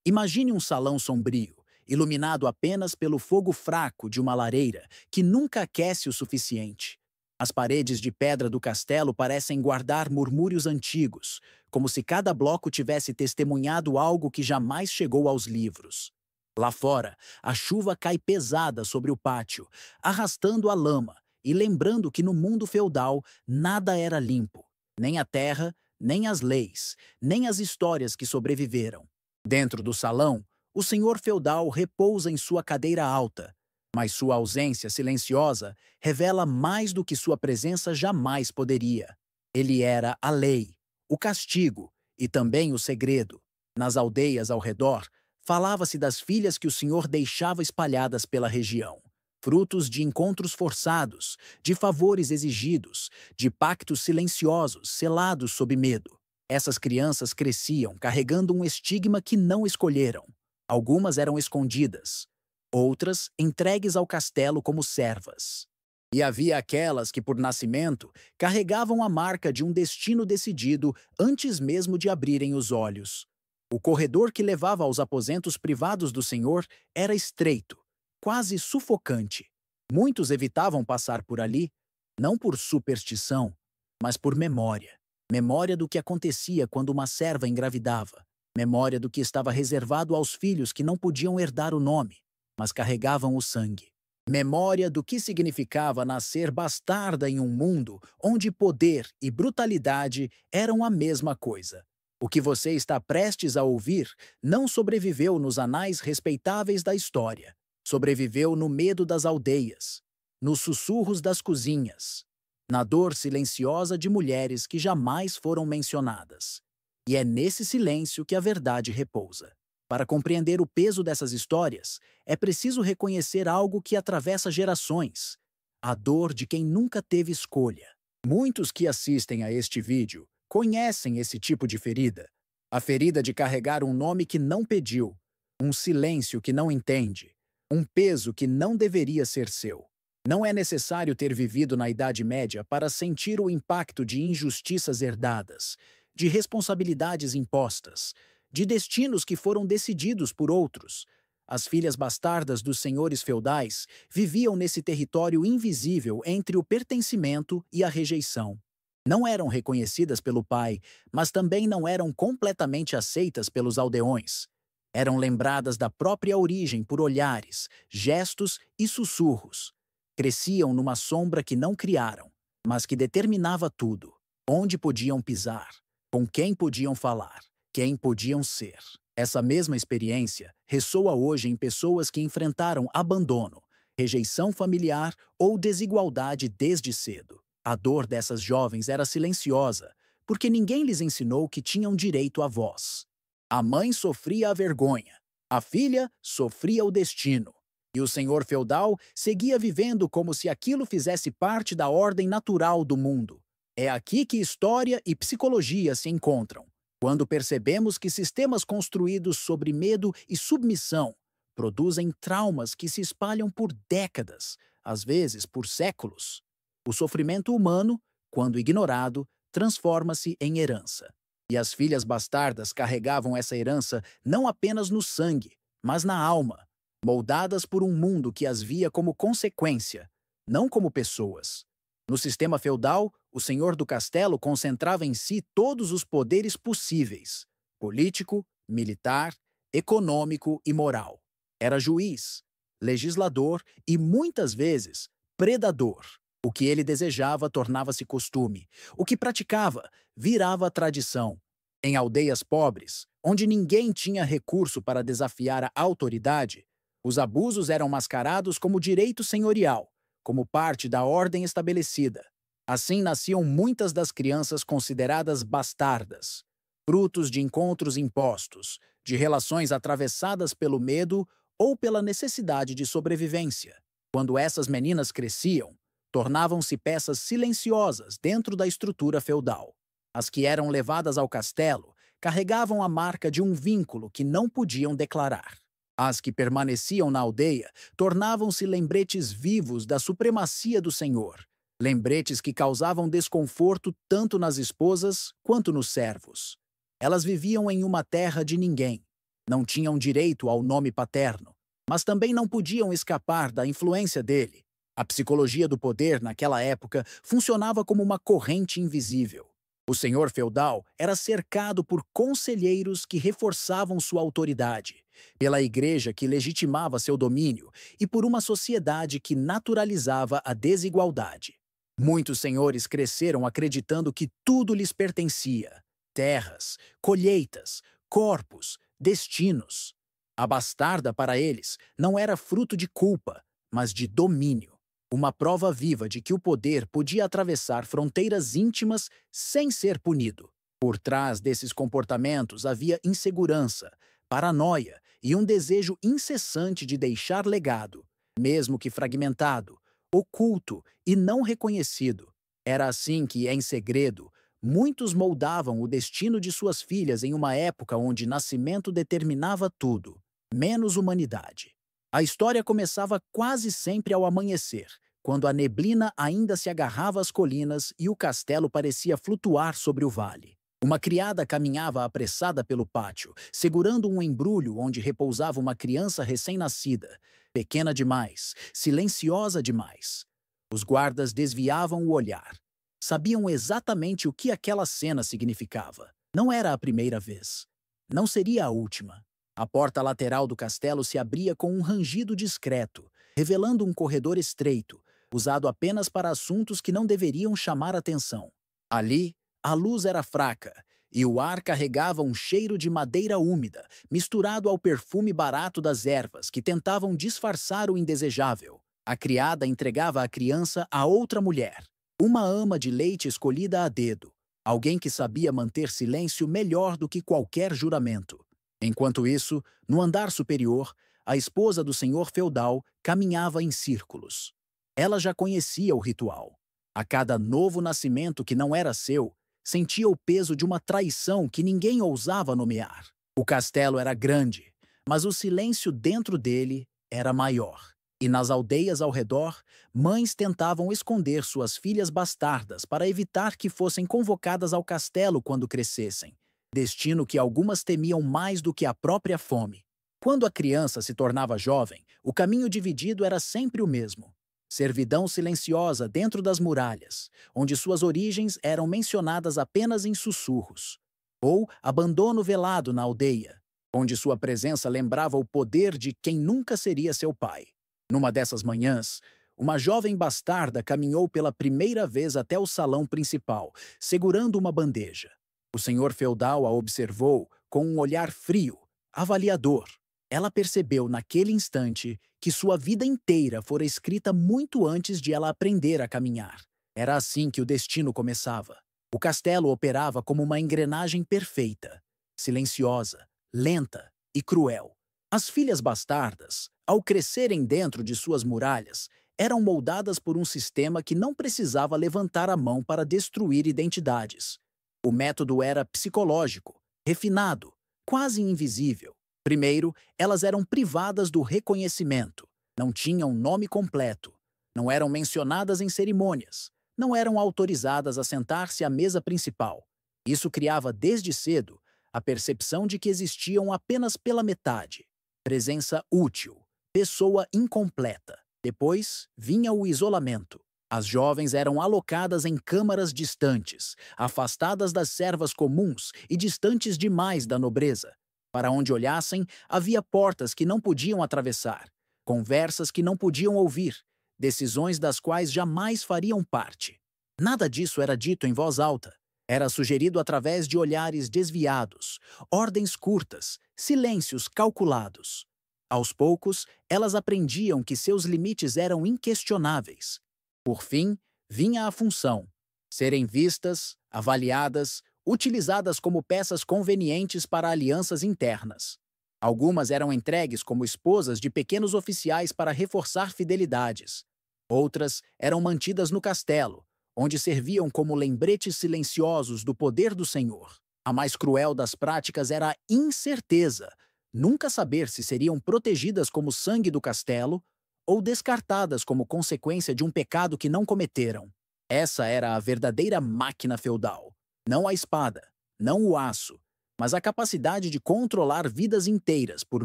Imagine um salão sombrio, iluminado apenas pelo fogo fraco de uma lareira que nunca aquece o suficiente. As paredes de pedra do castelo parecem guardar murmúrios antigos, como se cada bloco tivesse testemunhado algo que jamais chegou aos livros. Lá fora, a chuva cai pesada sobre o pátio, arrastando a lama e lembrando que no mundo feudal nada era limpo, nem a terra, nem as leis, nem as histórias que sobreviveram. Dentro do salão, o senhor feudal repousa em sua cadeira alta, mas sua ausência silenciosa revela mais do que sua presença jamais poderia. Ele era a lei, o castigo e também o segredo. Nas aldeias ao redor, falava-se das filhas que o senhor deixava espalhadas pela região, frutos de encontros forçados, de favores exigidos, de pactos silenciosos selados sob medo. Essas crianças cresciam carregando um estigma que não escolheram. Algumas eram escondidas, outras entregues ao castelo como servas. E havia aquelas que, por nascimento, carregavam a marca de um destino decidido antes mesmo de abrirem os olhos. O corredor que levava aos aposentos privados do senhor era estreito, quase sufocante. Muitos evitavam passar por ali, não por superstição, mas por memória. Memória do que acontecia quando uma serva engravidava. Memória do que estava reservado aos filhos que não podiam herdar o nome, mas carregavam o sangue. Memória do que significava nascer bastarda em um mundo onde poder e brutalidade eram a mesma coisa. O que você está prestes a ouvir não sobreviveu nos anais respeitáveis da história. Sobreviveu no medo das aldeias, nos sussurros das cozinhas, na dor silenciosa de mulheres que jamais foram mencionadas. E é nesse silêncio que a verdade repousa. Para compreender o peso dessas histórias, é preciso reconhecer algo que atravessa gerações: a dor de quem nunca teve escolha. Muitos que assistem a este vídeo conhecem esse tipo de ferida. A ferida de carregar um nome que não pediu, um silêncio que não entende, um peso que não deveria ser seu. Não é necessário ter vivido na Idade Média para sentir o impacto de injustiças herdadas, de responsabilidades impostas, de destinos que foram decididos por outros. As filhas bastardas dos senhores feudais viviam nesse território invisível entre o pertencimento e a rejeição. Não eram reconhecidas pelo pai, mas também não eram completamente aceitas pelos aldeões. Eram lembradas da própria origem por olhares, gestos e sussurros. Cresciam numa sombra que não criaram, mas que determinava tudo: onde podiam pisar, com quem podiam falar, quem podiam ser. Essa mesma experiência ressoa hoje em pessoas que enfrentaram abandono, rejeição familiar ou desigualdade desde cedo. A dor dessas jovens era silenciosa, porque ninguém lhes ensinou que tinham direito à voz. A mãe sofria a vergonha, a filha sofria o destino, e o senhor feudal seguia vivendo como se aquilo fizesse parte da ordem natural do mundo. É aqui que história e psicologia se encontram, quando percebemos que sistemas construídos sobre medo e submissão produzem traumas que se espalham por décadas, às vezes por séculos. O sofrimento humano, quando ignorado, transforma-se em herança. E as filhas bastardas carregavam essa herança não apenas no sangue, mas na alma, moldadas por um mundo que as via como consequência, não como pessoas. No sistema feudal, o senhor do castelo concentrava em si todos os poderes possíveis: político, militar, econômico e moral. Era juiz, legislador e, muitas vezes, predador. O que ele desejava tornava-se costume. O que praticava virava tradição. Em aldeias pobres, onde ninguém tinha recurso para desafiar a autoridade, os abusos eram mascarados como direito senhorial, como parte da ordem estabelecida. Assim nasciam muitas das crianças consideradas bastardas, frutos de encontros impostos, de relações atravessadas pelo medo ou pela necessidade de sobrevivência. Quando essas meninas cresciam, tornavam-se peças silenciosas dentro da estrutura feudal. As que eram levadas ao castelo carregavam a marca de um vínculo que não podiam declarar. As que permaneciam na aldeia tornavam-se lembretes vivos da supremacia do senhor, lembretes que causavam desconforto tanto nas esposas quanto nos servos. Elas viviam em uma terra de ninguém, Não tinham direito ao nome paterno, mas também não podiam escapar da influência dele. A psicologia do poder, naquela época, funcionava como uma corrente invisível. O senhor feudal era cercado por conselheiros que reforçavam sua autoridade, pela igreja que legitimava seu domínio e por uma sociedade que naturalizava a desigualdade. Muitos senhores cresceram acreditando que tudo lhes pertencia: terras, colheitas, corpos, destinos. A bastarda para eles não era fruto de culpa, mas de domínio. Uma prova viva de que o poder podia atravessar fronteiras íntimas sem ser punido. Por trás desses comportamentos havia insegurança, paranoia e um desejo incessante de deixar legado, mesmo que fragmentado, oculto e não reconhecido. Era assim que, em segredo, muitos moldavam o destino de suas filhas em uma época onde nascimento determinava tudo, menos humanidade. A história começava quase sempre ao amanhecer, quando a neblina ainda se agarrava às colinas e o castelo parecia flutuar sobre o vale. Uma criada caminhava apressada pelo pátio, segurando um embrulho onde repousava uma criança recém-nascida, pequena demais, silenciosa demais. Os guardas desviavam o olhar. Sabiam exatamente o que aquela cena significava. Não era a primeira vez. Não seria a última. A porta lateral do castelo se abria com um rangido discreto, revelando um corredor estreito, usado apenas para assuntos que não deveriam chamar atenção. Ali, a luz era fraca, e o ar carregava um cheiro de madeira úmida, misturado ao perfume barato das ervas que tentavam disfarçar o indesejável. A criada entregava a criança a outra mulher, uma ama de leite escolhida a dedo, alguém que sabia manter silêncio melhor do que qualquer juramento. Enquanto isso, no andar superior, a esposa do senhor feudal caminhava em círculos. Ela já conhecia o ritual. A cada novo nascimento que não era seu, sentia o peso de uma traição que ninguém ousava nomear. O castelo era grande, mas o silêncio dentro dele era maior. E nas aldeias ao redor, mães tentavam esconder suas filhas bastardas para evitar que fossem convocadas ao castelo quando crescessem. Destino que algumas temiam mais do que a própria fome. Quando a criança se tornava jovem, o caminho dividido era sempre o mesmo. Servidão silenciosa dentro das muralhas, onde suas origens eram mencionadas apenas em sussurros. Ou abandono velado na aldeia, onde sua presença lembrava o poder de quem nunca seria seu pai. Numa dessas manhãs, uma jovem bastarda caminhou pela primeira vez até o salão principal, segurando uma bandeja. O senhor feudal a observou com um olhar frio, avaliador. Ela percebeu naquele instante que sua vida inteira fora escrita muito antes de ela aprender a caminhar. Era assim que o destino começava. O castelo operava como uma engrenagem perfeita, silenciosa, lenta e cruel. As filhas bastardas, ao crescerem dentro de suas muralhas, eram moldadas por um sistema que não precisava levantar a mão para destruir identidades. O método era psicológico, refinado, quase invisível. Primeiro, elas eram privadas do reconhecimento, não tinham nome completo, não eram mencionadas em cerimônias, não eram autorizadas a sentar-se à mesa principal. Isso criava desde cedo a percepção de que existiam apenas pela metade. Presença útil, pessoa incompleta. Depois vinha o isolamento. As jovens eram alocadas em câmaras distantes, afastadas das servas comuns e distantes demais da nobreza. Para onde olhassem, havia portas que não podiam atravessar, conversas que não podiam ouvir, decisões das quais jamais fariam parte. Nada disso era dito em voz alta. Era sugerido através de olhares desviados, ordens curtas, silêncios calculados. Aos poucos, elas aprendiam que seus limites eram inquestionáveis. Por fim, vinha a função: serem vistas, avaliadas, utilizadas como peças convenientes para alianças internas. Algumas eram entregues como esposas de pequenos oficiais para reforçar fidelidades. Outras eram mantidas no castelo, onde serviam como lembretes silenciosos do poder do senhor. A mais cruel das práticas era a incerteza, nunca saber se seriam protegidas como sangue do castelo ou descartadas como consequência de um pecado que não cometeram. Essa era a verdadeira máquina feudal. Não a espada, não o aço, mas a capacidade de controlar vidas inteiras por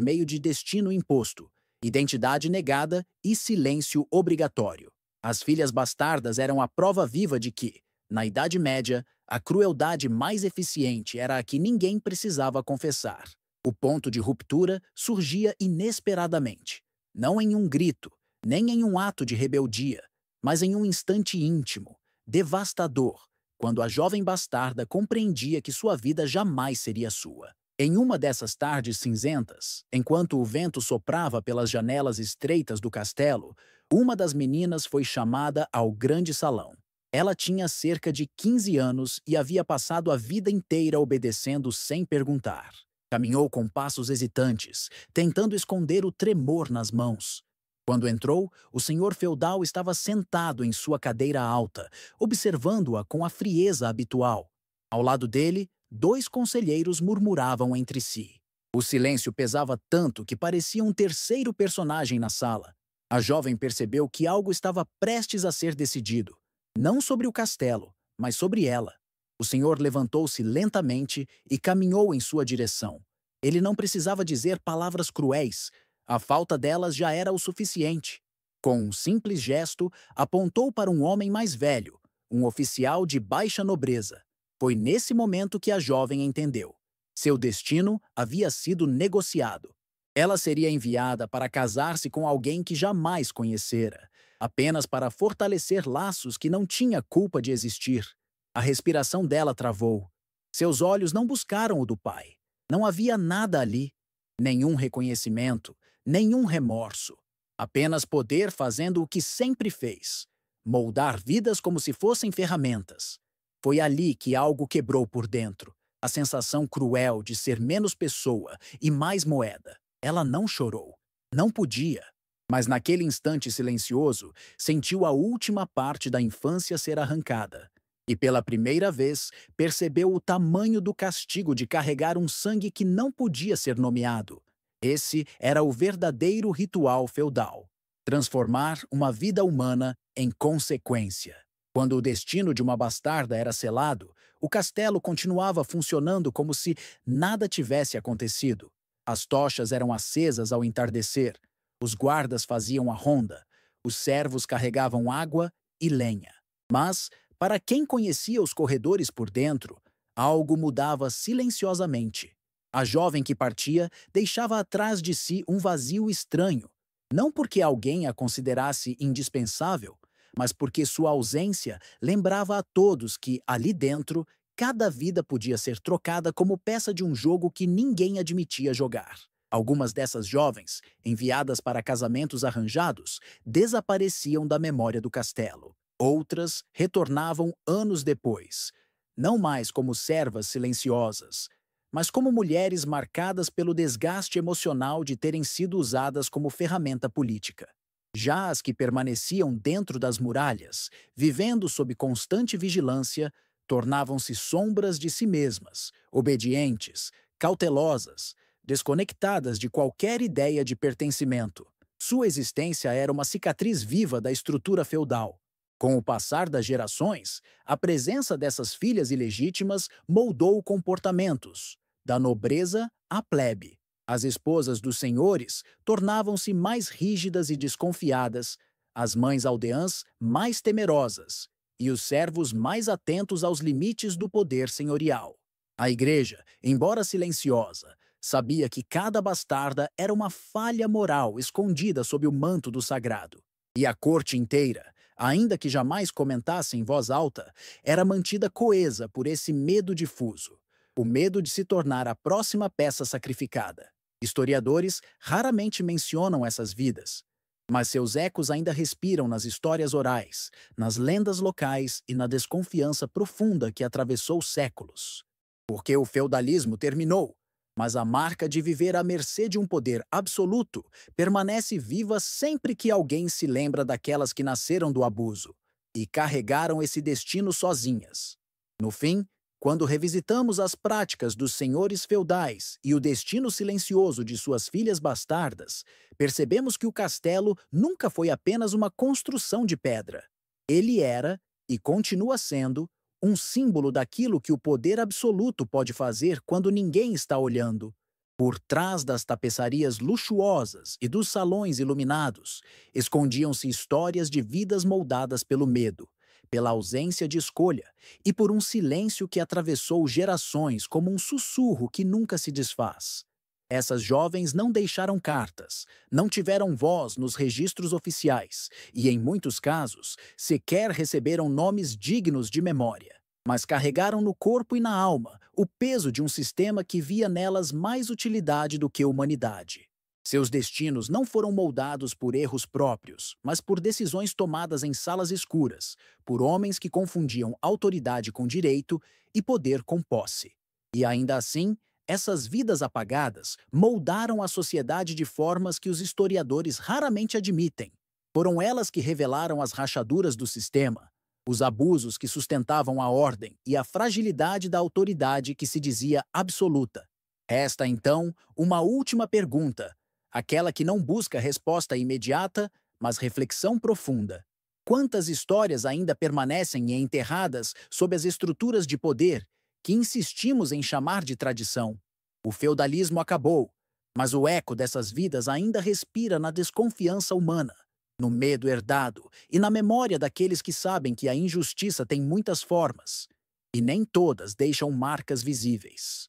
meio de destino imposto, identidade negada e silêncio obrigatório. As filhas bastardas eram a prova viva de que, na Idade Média, a crueldade mais eficiente era a que ninguém precisava confessar. O ponto de ruptura surgia inesperadamente, não em um grito, nem em um ato de rebeldia, mas em um instante íntimo, devastador, quando a jovem bastarda compreendia que sua vida jamais seria sua. Em uma dessas tardes cinzentas, enquanto o vento soprava pelas janelas estreitas do castelo, uma das meninas foi chamada ao grande salão. Ela tinha cerca de 15 anos e havia passado a vida inteira obedecendo sem perguntar. Caminhou com passos hesitantes, tentando esconder o tremor nas mãos. Quando entrou, o senhor feudal estava sentado em sua cadeira alta, observando-a com a frieza habitual. Ao lado dele, 2 conselheiros murmuravam entre si. O silêncio pesava tanto que parecia um terceiro personagem na sala. A jovem percebeu que algo estava prestes a ser decidido. Não sobre o castelo, mas sobre ela. O senhor levantou-se lentamente e caminhou em sua direção. Ele não precisava dizer palavras cruéis. A falta delas já era o suficiente. Com um simples gesto, apontou para um homem mais velho, um oficial de baixa nobreza. Foi nesse momento que a jovem entendeu. Seu destino havia sido negociado. Ela seria enviada para casar-se com alguém que jamais conhecera, apenas para fortalecer laços que não tinha culpa de existir. A respiração dela travou. Seus olhos não buscaram o do pai. Não havia nada ali. Nenhum reconhecimento, nenhum remorso. Apenas poder fazendo o que sempre fez. Moldar vidas como se fossem ferramentas. Foi ali que algo quebrou por dentro. A sensação cruel de ser menos pessoa e mais moeda. Ela não chorou. Não podia. Mas naquele instante silencioso, sentiu a última parte da infância ser arrancada. E pela primeira vez, percebeu o tamanho do castigo de carregar um sangue que não podia ser nomeado. Esse era o verdadeiro ritual feudal. Transformar uma vida humana em consequência. Quando o destino de uma bastarda era selado, o castelo continuava funcionando como se nada tivesse acontecido. As tochas eram acesas ao entardecer, os guardas faziam a ronda, os servos carregavam água e lenha. Mas, para quem conhecia os corredores por dentro, algo mudava silenciosamente. A jovem que partia deixava atrás de si um vazio estranho, não porque alguém a considerasse indispensável, mas porque sua ausência lembrava a todos que, ali dentro, cada vida podia ser trocada como peça de um jogo que ninguém admitia jogar. Algumas dessas jovens, enviadas para casamentos arranjados, desapareciam da memória do castelo. Outras retornavam anos depois, não mais como servas silenciosas, mas como mulheres marcadas pelo desgaste emocional de terem sido usadas como ferramenta política. Já as que permaneciam dentro das muralhas, vivendo sob constante vigilância, tornavam-se sombras de si mesmas, obedientes, cautelosas, desconectadas de qualquer ideia de pertencimento. Sua existência era uma cicatriz viva da estrutura feudal. Com o passar das gerações, a presença dessas filhas ilegítimas moldou comportamentos, da nobreza à plebe. As esposas dos senhores tornavam-se mais rígidas e desconfiadas, as mães aldeãs mais temerosas, e os servos mais atentos aos limites do poder senhorial. A igreja, embora silenciosa, sabia que cada bastarda era uma falha moral escondida sob o manto do sagrado. E a corte inteira, ainda que jamais comentasse em voz alta, era mantida coesa por esse medo difuso, o medo de se tornar a próxima peça sacrificada. Historiadores raramente mencionam essas vidas, mas seus ecos ainda respiram nas histórias orais, nas lendas locais e na desconfiança profunda que atravessou séculos. Porque o feudalismo terminou, mas a marca de viver à mercê de um poder absoluto permanece viva sempre que alguém se lembra daquelas que nasceram do abuso e carregaram esse destino sozinhas. No fim, quando revisitamos as práticas dos senhores feudais e o destino silencioso de suas filhas bastardas, percebemos que o castelo nunca foi apenas uma construção de pedra. Ele era, e continua sendo, um símbolo daquilo que o poder absoluto pode fazer quando ninguém está olhando. Por trás das tapeçarias luxuosas e dos salões iluminados, escondiam-se histórias de vidas moldadas pelo medo, pela ausência de escolha e por um silêncio que atravessou gerações como um sussurro que nunca se desfaz. Essas jovens não deixaram cartas, não tiveram voz nos registros oficiais e, em muitos casos, sequer receberam nomes dignos de memória. Mas carregaram no corpo e na alma o peso de um sistema que via nelas mais utilidade do que humanidade. Seus destinos não foram moldados por erros próprios, mas por decisões tomadas em salas escuras, por homens que confundiam autoridade com direito e poder com posse. E ainda assim, essas vidas apagadas moldaram a sociedade de formas que os historiadores raramente admitem. Foram elas que revelaram as rachaduras do sistema, os abusos que sustentavam a ordem e a fragilidade da autoridade que se dizia absoluta. Resta, então, uma última pergunta, aquela que não busca resposta imediata, mas reflexão profunda. Quantas histórias ainda permanecem enterradas sob as estruturas de poder que insistimos em chamar de tradição? O feudalismo acabou, mas o eco dessas vidas ainda respira na desconfiança humana, no medo herdado e na memória daqueles que sabem que a injustiça tem muitas formas, e nem todas deixam marcas visíveis.